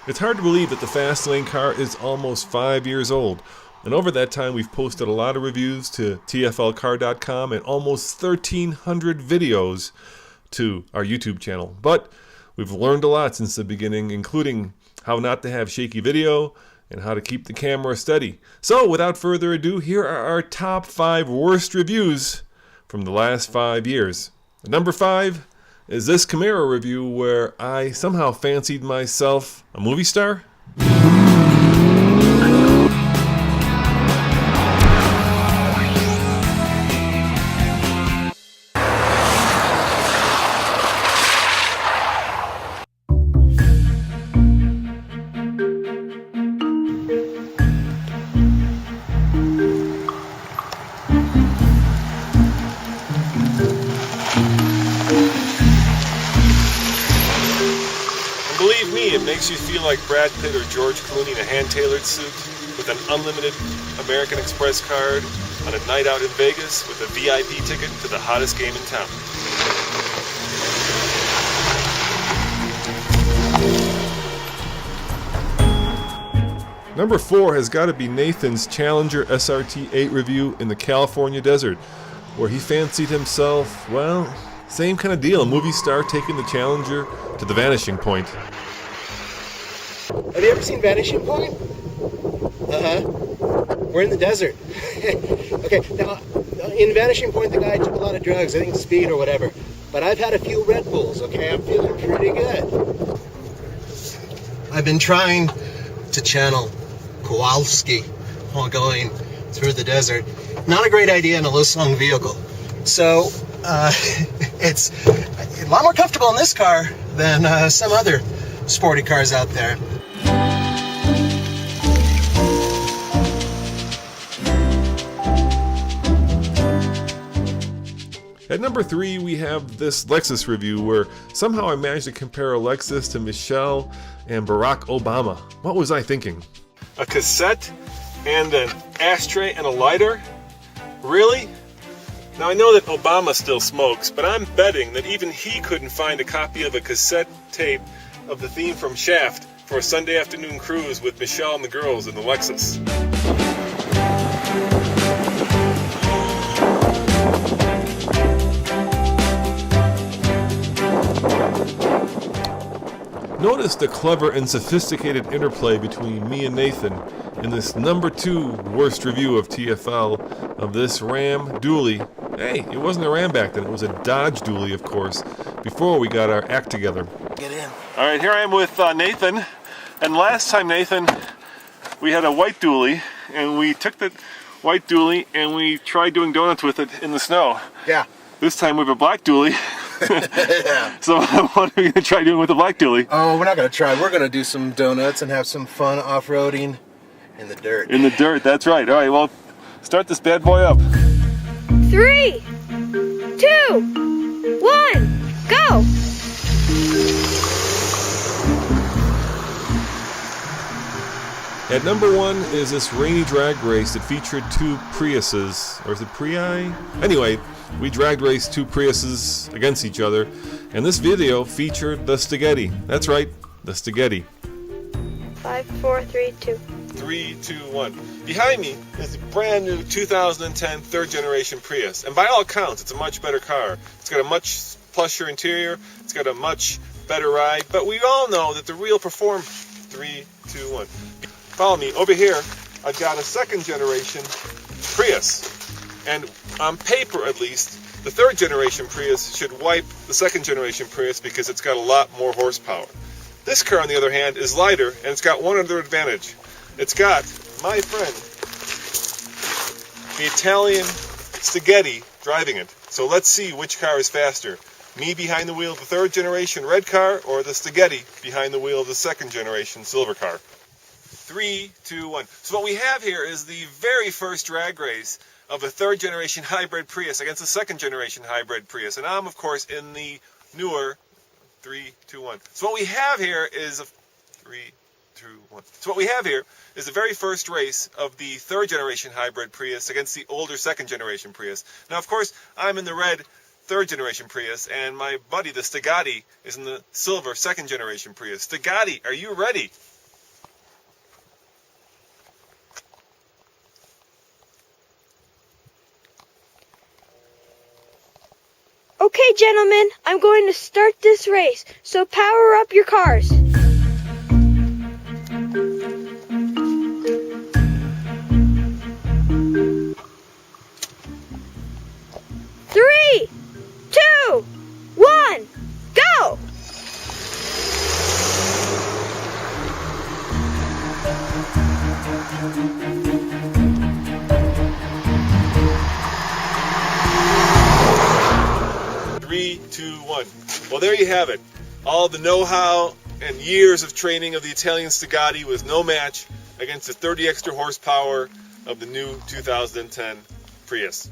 It's hard to believe that the Fastlane car is almost 5 years old. And over that time, we've posted a lot of reviews to TFLcar.com and almost 1,300 videos to our YouTube channel. But we've learned a lot since the beginning, including how not to have shaky video and how to keep the camera steady. So without further ado, here are our top 5 worst reviews from the last 5 years. Number 5 is this Camaro review where I somehow fancied myself a movie star. Believe me, it makes you feel like Brad Pitt or George Clooney in a hand-tailored suit with an unlimited American Express card on a night out in Vegas with a VIP ticket to the hottest game in town. Number 4 has got to be Nathan's Challenger SRT 8 review in the California desert, where he fancied himself, well, same kind of deal, a movie star taking the Challenger to the vanishing point. Have you ever seen Vanishing Point? We're in the desert. Okay, now, in Vanishing Point, the guy took a lot of drugs, I think speed or whatever. But I've had a few Red Bulls, okay? I'm feeling pretty good. I've been trying to channel Kowalski while going through the desert. Not a great idea in a low-slung vehicle. So, it's a lot more comfortable in this car than some other sporty cars out there. At number 3, we have this Lexus review where somehow I managed to compare a Lexus to Michelle and Barack Obama. What was I thinking? A cassette and an ashtray and a lighter? Really? Now I know that Obama still smokes, but I'm betting that even he couldn't find a copy of a cassette tape of the theme from Shaft for a Sunday afternoon cruise with Michelle and the girls in the Lexus. Notice the clever and sophisticated interplay between me and Nathan in this number 2 worst review of TFL of this Ram dually. Hey, it wasn't a Ram back then, it was a Dodge dually, of course, before we got our act together. Get in. Alright, here I am with Nathan, and last time, Nathan, we had a white dually, and we took the white dually and we tried doing donuts with it in the snow. Yeah. This time we have a black dually. Yeah. So what are we going to try doing with the black dually? Oh, we're not going to try. We're going to do some donuts and have some fun off-roading in the dirt. In the dirt, that's right. All right, well, start this bad boy up. 3, 2, 1, go! At number 1 is this rainy drag race that featured 2 Priuses, or is it Prii? Anyway, we drag raced 2 Priuses against each other, and this video featured the Spaghetti. That's right, the Spaghetti. 5, 4, 3, 2. 3, 2, 1. Behind me is a brand new 2010 third generation Prius, and by all accounts, it's a much better car. It's got a much plusher interior, it's got a much better ride, but we all know that the real 3, 2, 1. Follow me. Over here, I've got a second generation Prius. And on paper, at least, the third generation Prius should wipe the second generation Prius because it's got a lot more horsepower. This car, on the other hand, is lighter, and it's got one other advantage. It's got my friend, the Italian Spaghetti, driving it. So let's see which car is faster. Me behind the wheel of the third generation red car, or the Spaghetti behind the wheel of the second generation silver car. 3, 2, 1. So what we have here is the very first drag race of a third generation hybrid Prius against a second generation hybrid Prius. And I'm, of course, in the newer 3, 2, 1. So what we have here is a 3, 2, 1. So what we have here is the very first race of the third generation hybrid Prius against the older second generation Prius. Now, of course, I'm in the red third generation Prius, and my buddy, the Spaghetti, is in the silver second generation Prius. Spaghetti, are you ready? Okay, gentlemen, I'm going to start this race, so power up your cars. 3, 2, 1, go! Three, two, one. Well, there you have it. All the know-how and years of training of the Italian Stagatti was no match against the 30 extra horsepower of the new 2010 Prius.